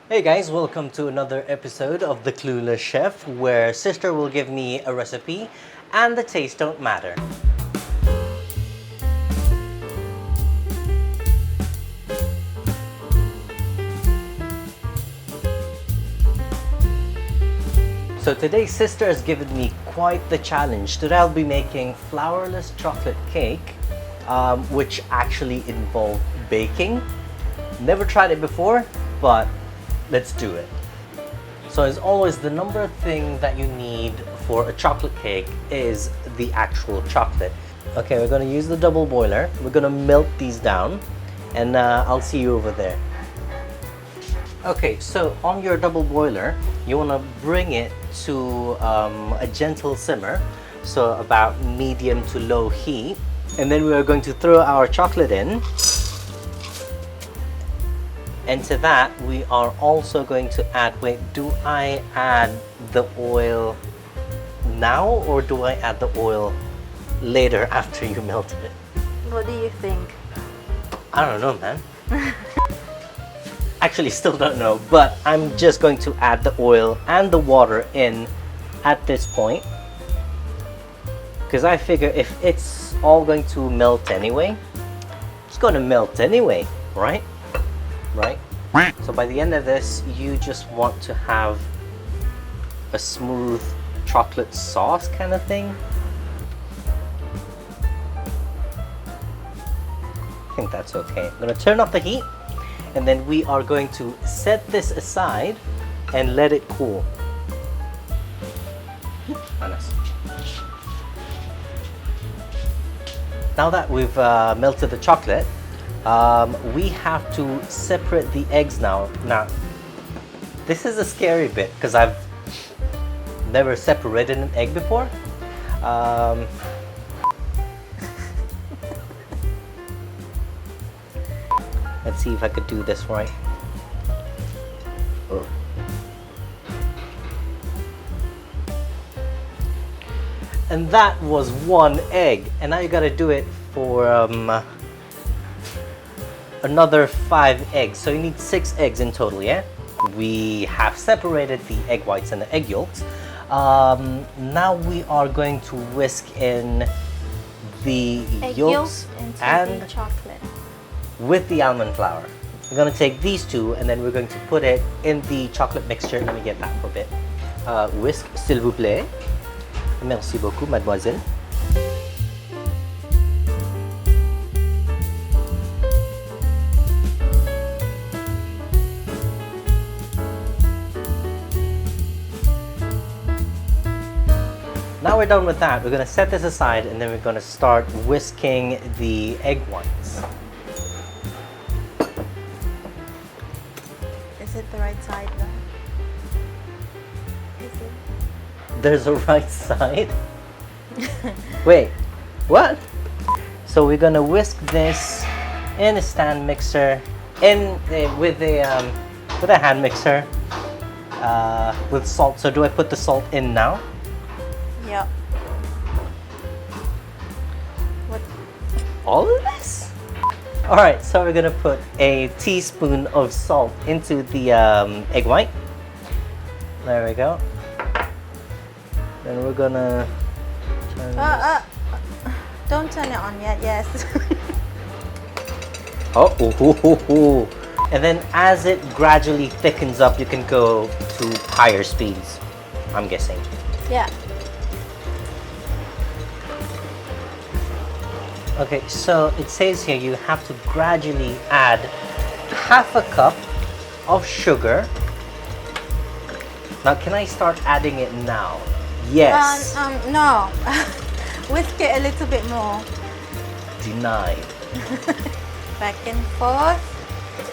Hey guys, welcome to another episode of the Clueless Chef, where sister will give me a recipe and the taste don't matter. So today sister has given me quite the challenge. Today I'll be making flourless chocolate cake, which actually involved baking. Never tried it before, but let's do it. So as always, the number thing that you need for a chocolate cake is the actual chocolate. Okay, we're gonna use the double boiler. We're gonna melt these down and I'll see you over there. Okay, so on your double boiler, you wanna bring it to a gentle simmer, so about medium to low heat. And then we are going to throw our chocolate in. And to that, we are also going to add, wait, do I add the oil now or do I add the oil later after you melted it? What do you think? I don't know, man. Actually, still don't know, but I'm just going to add the oil and the water in at this point. Because I figure if it's all going to melt anyway, it's going to melt anyway, right? Right? So by the end of this, you just want to have a smooth chocolate sauce kind of thing. I think that's okay. I'm going to turn off the heat and then we are going to set this aside and let it cool. Now that we've melted the chocolate, we have to separate the eggs now. Now, this is a scary bit because I've never separated an egg before. Let's see if I could do this right. Oh. And that was one egg, and now you gotta do it for another 5 eggs, so you need 6 eggs in total, yeah? We have separated the egg whites and the egg yolks. Now we are going to whisk in the Egg yolks into and the chocolate. with the almond flour. We're going to take these two and then we're going to put it in the chocolate mixture. Let me get that for a bit. Whisk, s'il vous plaît. Merci beaucoup, mademoiselle. Now we're done with that, we're going to set this aside and then we're going to start whisking the egg whites. Is it the right side though? Is it? There's a right side? Wait, what? So we're going to whisk this in a stand mixer, with a hand mixer, with salt. So do I put the salt in now? Yeah. What? All of this? Alright, so we're gonna put a teaspoon of salt into the egg white. There we go. Then we're gonna turn this. Don't turn it on yet, yes. Oh, ooh. And then as it gradually thickens up, you can go to higher speeds, I'm guessing. Yeah. Okay, so it says here you have to gradually add half a cup of sugar. Now, can I start adding it now? Yes. No. Whisk it a little bit more. Denied. Back and forth.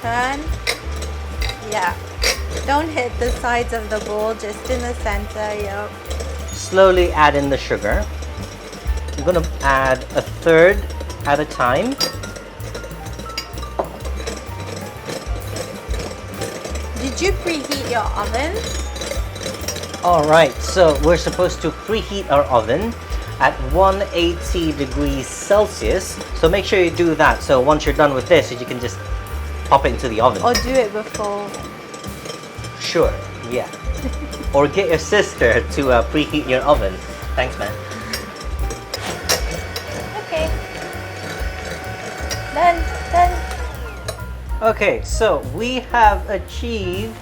Turn. Yeah. Don't hit the sides of the bowl, just in the center. Yep. Slowly add in the sugar. I'm gonna add a third at a time. Did you preheat your oven? Alright, so we're supposed to preheat our oven at 180 degrees Celsius. So make sure you do that. So once you're done with this, you can just pop it into the oven. Or do it before. Sure, yeah. Or get your sister to preheat your oven. Thanks, man. Okay. Done. Done. Okay, so we have achieved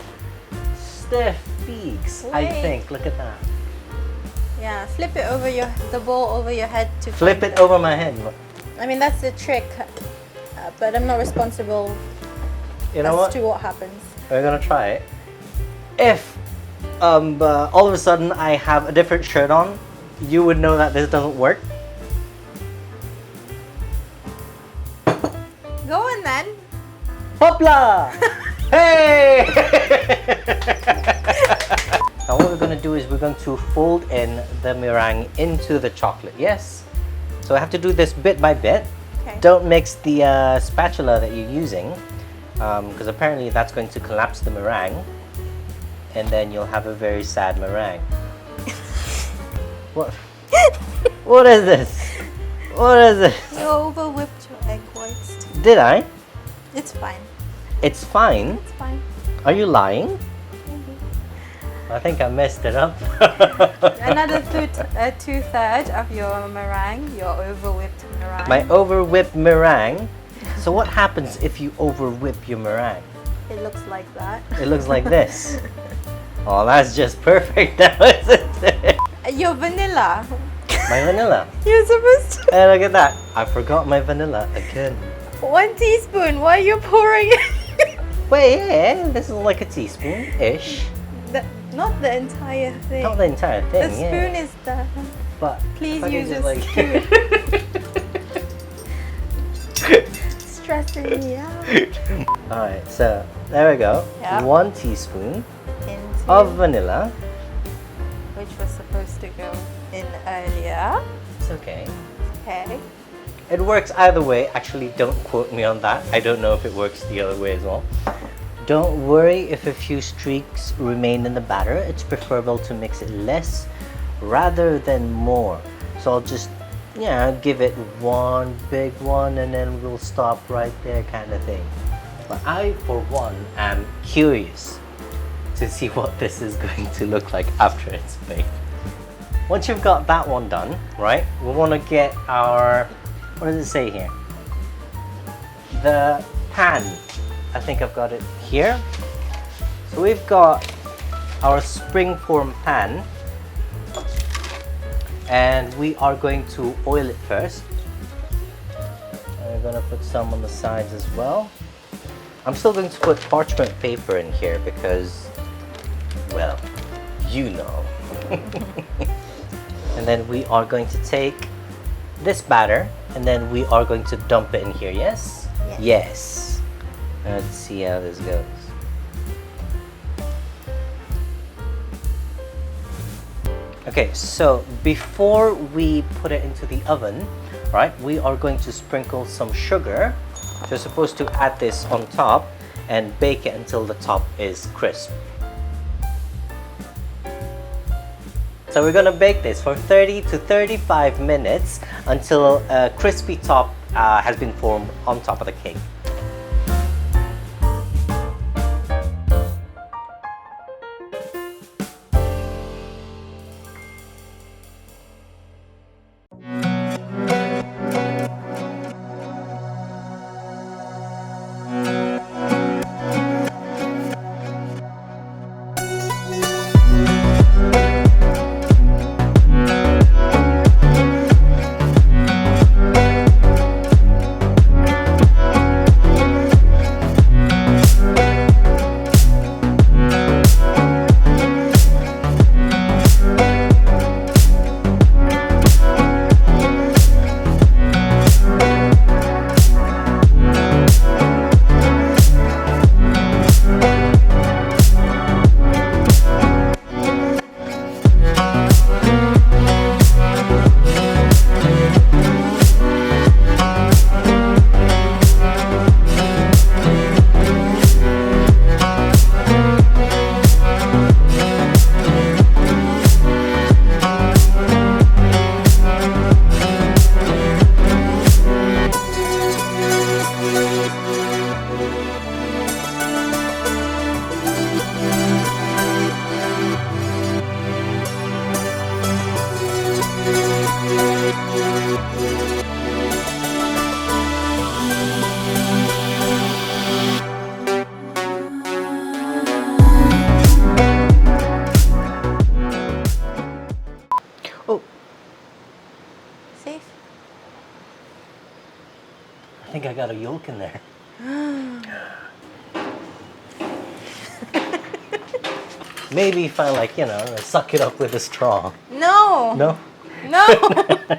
stiff peaks, I Wait. think. Look at that. Yeah, flip it over the bowl over your head to Flip find it over my head. I mean, that's the trick, but I'm not responsible You know as what? to what happens. We're gonna try it. If all of a sudden I have a different shirt on, you would know that this doesn't work. Go on then. Hopla! Hey! Now what we're going to do is we're going to fold in the meringue into the chocolate. Yes? So I have to do this bit by bit. Okay. Don't mix the spatula that you're using because apparently that's going to collapse the meringue and then you'll have a very sad meringue. What? What is this? What is this? You over whipped your egg whites. Did I? It's fine. It's fine. It's fine. Are you lying? Maybe. I think I messed it up. Another two-thirds of your meringue, your over whipped meringue. My over whipped meringue. So what happens if you over whip your meringue? It looks like that. It looks like this. Oh, that's just perfect now, isn't it? Your vanilla. My vanilla. You're supposed to. Hey, look at that. I forgot my vanilla again. 1 teaspoon. Why are you pouring it? Wait, yeah, this is like a teaspoon-ish. Not the entire thing. Not the entire thing, The yeah. spoon is done. But Please if I use can a just, Stressing me out. Alright, so there we go. Yeah. 1 teaspoon Into of vanilla. which was supposed to go in earlier. It's okay. Okay. It works either way. Actually, don't quote me on that. I don't know if it works the other way as well. Don't worry if a few streaks remain in the batter. It's preferable to mix it less rather than more. So I'll just, give it one big one and then we'll stop right there kind of thing. But I, for one, am curious to see what this is going to look like after it's baked. Once you've got that one done, right, we want to get our, what does it say here? The pan. I think I've got it here. So we've got our springform pan and we are going to oil it first. I'm going to put some on the sides as well. I'm still going to put parchment paper in here because, well, you know. And then we are going to take this batter and then we are going to dump it in here, yes? Yes. Yes. Let's see how this goes. Okay, so before we put it into the oven, right, we are going to sprinkle some sugar. So you're supposed to add this on top and bake it until the top is crisp. So we're gonna bake this for 30 to 35 minutes until a crispy top has been formed on top of the cake. think I got a yolk in there. Maybe if I like, suck it up with a straw. No. No? No.